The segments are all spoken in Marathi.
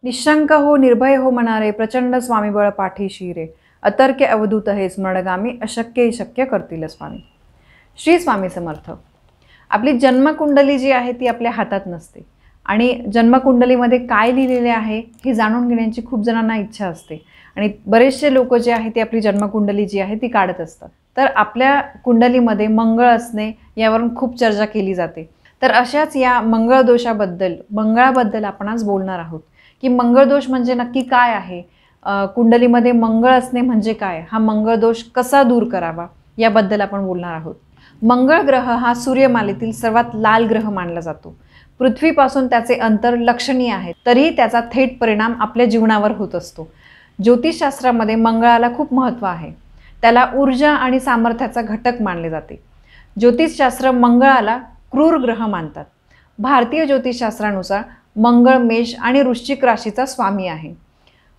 निशंक हो निर्भय हो म्हणारे प्रचंड स्वामीबळ पाठीशी रे. अतर्क्य अवधूत हे स्मरणगामी अशक्य शक्य करतील स्वामी. श्री स्वामी समर्थ. आपली जन्मकुंडली जी आहे ती आपल्या हातात नसते आणि जन्मकुंडलीमध्ये काय लिहिलेले आहे हे जाणून घेण्याची खूप जणांना इच्छा असते आणि बरेचसे लोक जे आहे ते आपली जन्मकुंडली जी आहे ती काढत असतात. तर आपल्या कुंडलीमध्ये मंगळ असणे यावरून खूप चर्चा केली जाते. तर अशाच या मंगळ दोषाबद्दल मंगळाबद्दल आपण आज बोलणार आहोत की मंगळ दोष म्हणजे नक्की काय आहे, कुंडलीमध्ये मंगळ असणे म्हणजे काय, हा मंगळ दोष कसा दूर करावा याबद्दल आपण बोलणार आहोत. मंगळ ग्रह हा सूर्यमालेतील सर्वात लाल ग्रह मानला जातो. पृथ्वीपासून त्याचे अंतर लक्षणीय आहे तरीही त्याचा थेट परिणाम आपल्या जीवनावर होत असतो. ज्योतिषशास्त्रामध्ये मंगळाला खूप महत्त्व आहे. त्याला ऊर्जा आणि सामर्थ्याचा घटक मानले जाते. ज्योतिषशास्त्र मंगळाला क्रूर ग्रह मानतात. भारतीय ज्योतिषशास्त्रानुसार मंगळ मेष आणि वृश्चिक राशीचा स्वामी आहे.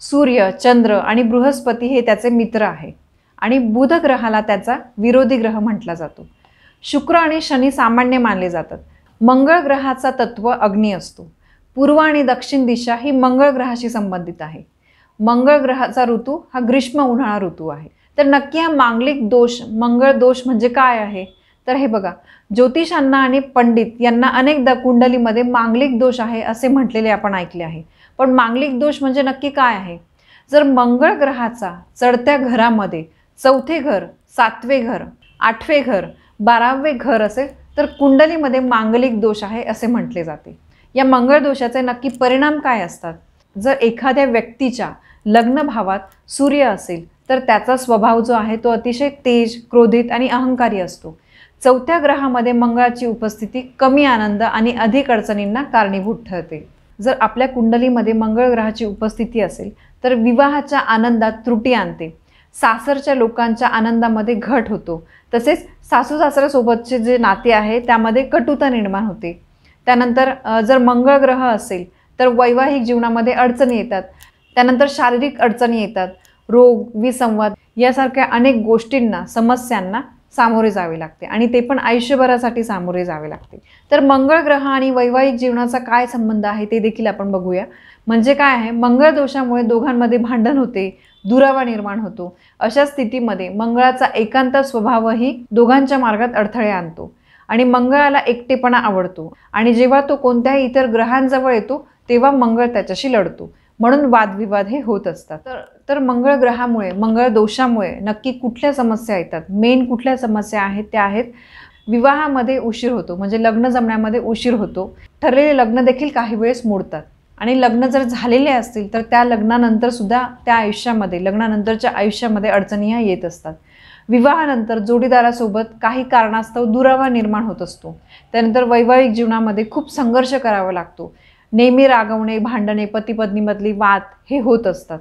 सूर्य, चंद्र आणि बृहस्पती हे त्याचे मित्र आहे आणि बुध ग्रहाला त्याचा विरोधी ग्रह म्हटला जातो. शुक्र आणि शनी सामान्य मानले जातात. मंगळ ग्रहाचा तत्व अग्नी असतो. पूर्व आणि दक्षिण दिशा ही मंगळ ग्रहाशी संबंधित आहे. मंगळ ग्रहाचा ऋतू हा ग्रीष्म उन्हाळा ऋतू आहे. तर नक्की हा मांगलिक दोष मंगळ दोष म्हणजे काय आहे, तर हे बघा, ज्योतिषांना आणि पंडित यांना अनेकदा कुंडलीमध्ये मांगलिक दोष आहे असे म्हटलेले आपण ऐकले आहे. पण मांगलिक दोष म्हणजे नक्की काय आहे? जर मंगळ ग्रहाचा चढत्या घरामध्ये 4थे घर, 7वे घर, 8वे घर, 12वे घर असेल तर कुंडलीमध्ये मांगलिक दोष आहे असे म्हटले जाते. या मंगळ दोषाचे नक्की परिणाम काय असतात? जर एखाद्या व्यक्तीच्या लग्न भावात सूर्य असेल तर त्याचा स्वभाव जो आहे तो अतिशय तेज, क्रोधित आणि अहंकारी असतो. 4थ्या ग्रहामध्ये मंगळाची उपस्थिती कमी आनंद आणि अधिक अडचणींना कारणीभूत ठरते. जर आपल्या कुंडलीमध्ये मंगळ ग्रहाची उपस्थिती असेल तर विवाहाच्या आनंदात त्रुटी आणते. सासरच्या लोकांच्या आनंदामध्ये घट होतो. तसेच सासू सासऱ्यासोबतचे जे नाते आहे त्यामध्ये कटुता निर्माण होते. त्यानंतर जर मंगळ ग्रह असेल तर वैवाहिक जीवनामध्ये अडचणी येतात. त्यानंतर शारीरिक अडचणी येतात. रोग, विसंवाद यासारख्या अनेक गोष्टींना, समस्यांना सामोरे जावे लागते आणि ते पण आयुष्यभरासाठी सामोरे जावे लागते. तर मंगळ ग्रह आणि वैवाहिक जीवनाचा काय संबंध आहे ते देखील आपण बघूया. म्हणजे काय आहे, मंगळ दोषामुळे दोघांमध्ये भांडण होते, दुरावा निर्माण होतो. अशा स्थितीमध्ये मंगळाचा एकांत स्वभावही दोघांच्या मार्गात अडथळे आणतो आणि मंगळाला एकटेपणा आवडतो आणि जेव्हा तो कोणत्याही इतर ग्रहांजवळ येतो तेव्हा मंगळ त्याच्याशी लढतो. म्हणून वादविवाद हे होत असतात. तर मंगळ ग्रहामुळे, मंगळ दोषामुळे नक्की कुठल्या समस्या येतात? मेन कुठल्या समस्या आहेत त्या आहेत विवाहामध्ये उशीर होतो, म्हणजे लग्न जमण्यामध्ये उशीर होतो. ठरलेले लग्न देखील काही वेळेस मोडतात आणि लग्न जर झालेले असतील तर त्या लग्नानंतर सुद्धा त्या आयुष्यामध्ये, लग्नानंतरच्या आयुष्यामध्ये अडचणी ह्या येत असतात. विवाहानंतर जोडीदारासोबत काही कारणास्तव दुरावा निर्माण होत असतो. त्यानंतर वैवाहिक जीवनामध्ये खूप संघर्ष करावा लागतो. नेहमी रागवणे, भांडणे, पती पत्नीमधली वाद हे होत असतात.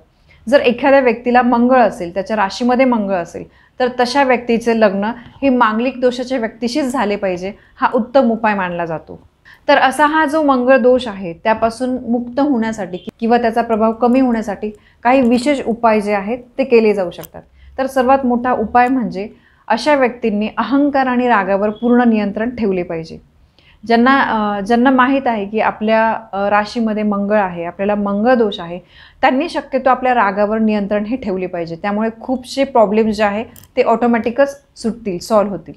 जर एखाद्या व्यक्तीला मंगळ असेल, त्याच्या राशीमध्ये मंगळ असेल तर तशा व्यक्तीचे लग्न हे मांगलिक दोषाच्या व्यक्तीशीच झाले पाहिजे, हा उत्तम उपाय मानला जातो. तर असा हा जो मंगळ दोष आहे त्यापासून मुक्त होण्यासाठी किंवा त्याचा प्रभाव कमी होण्यासाठी काही विशेष उपाय जे आहेत ते केले जाऊ शकतात. तर सर्वात मोठा उपाय म्हणजे अशा व्यक्तींनी अहंकार आणि रागावर पूर्ण नियंत्रण ठेवले पाहिजे. ज्यांना माहीत आहे की आपल्या राशीमध्ये मंगळ आहे, आपल्याला मंगळ दोष आहे, त्यांनी शक्यतो आपल्या रागावर नियंत्रण हे ठेवले पाहिजे. त्यामुळे खूपसे प्रॉब्लेम्स जे आहे ते ऑटोमॅटिकच सुटतील, सॉल्व्ह होतील.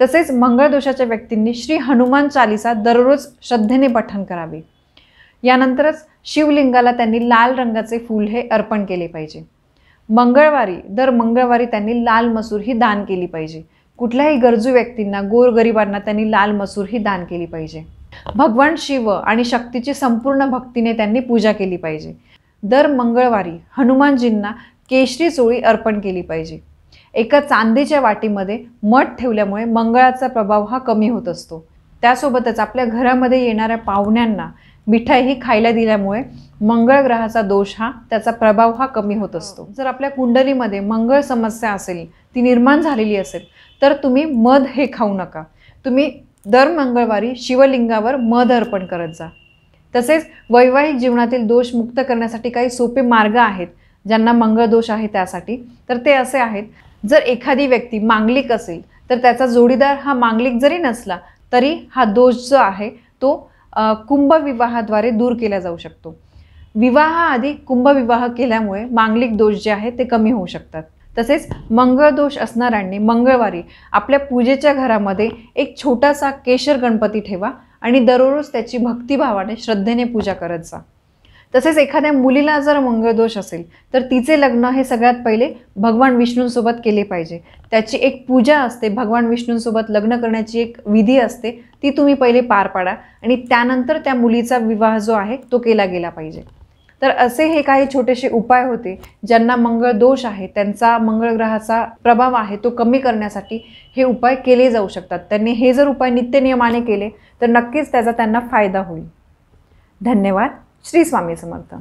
तसेच मंगळ दोषाच्या व्यक्तींनी श्री हनुमान चालिसा दररोज श्रद्धेने पठण करावे. यानंतरच शिवलिंगाला त्यांनी लाल रंगाचे फूल हे अर्पण केले पाहिजे. दर मंगळवारी त्यांनी लाल मसूर ही दान केली पाहिजे. कुठल्याही गरजू व्यक्तींना, गोरगरिबांना त्यांनी लाल मसूर ही दान केली पाहिजे. भगवान शिव आणि शक्तीची संपूर्ण भक्तीने त्यांनी पूजा केली पाहिजे. दर मंगळवारी हनुमानजींना केशरी चोळी अर्पण केली पाहिजे. एका चांदीच्या वाटीमध्ये मध ठेवल्यामुळे मंगळाचा प्रभाव हा कमी होत असतो. त्यासोबतच आपल्या घरामध्ये येणाऱ्या पाहुण्यांना मिठाई ही खायला दिल्यामुळे मंगळ ग्रहाचा दोष हा, त्याचा प्रभाव हा कमी होत असतो. जर आपल्या कुंडलीमध्ये मंगळ समस्या असेल, ती निर्माण झालेली असेल तर तुम्ही मध हे खाऊ नका. तुम्ही दर मंगळवारी शिवलिंगावर मध अर्पण करत जा. तसेच वैवाहिक जीवनातील दोष मुक्त करण्यासाठी काही सोपे मार्ग आहेत ज्यांना मंगळ दोष आहे त्यासाठी. तर ते असे आहेत, जर एखादी व्यक्ती मांगलिक असेल तर त्याचा जोडीदार हा मांगलिक जरी नसला तरी हा दोष जो आहे तो कुंभ विवाहाद्वारे दूर केला जाऊ शकतो. विवाहाआधी कुंभविवाह केल्यामुळे मांगलिक दोष जे आहेत ते कमी होऊ शकतात. तसेच मंगळ दोष असणाऱ्यांनी मंगळवारी आपल्या पूजेच्या घरामध्ये एक छोटासा केशर गणपती ठेवा आणि दररोज त्याची भक्तिभावाने श्रद्धेने पूजा करत जा. तसेच एखाद्या मुलीला जर मंगळ दोष असेल तर तिचे लग्न हे सगळ्यात पहिले भगवान विष्णूंसोबत केले पाहिजे. त्याची एक पूजा असते, भगवान विष्णूंसोबत लग्न करण्याची एक विधी असते, ती तुम्ही पहिले पार पाडा आणि त्यानंतर त्या मुलीचा विवाह जो आहे तो केला गेला पाहिजे. तर असे हे काही छोटेसे उपाय होते ज्यांना मंगळ दोष आहे, त्यांचा मंगळ ग्रहाचा प्रभाव आहे तो कमी करण्यासाठी हे उपाय केले जाऊ शकतात. त्यांनी हे जर उपाय नित्यनियमाने केले तर नक्कीच त्याचा त्यांना फायदा होईल. धन्यवाद. श्री स्वामी समर्थ.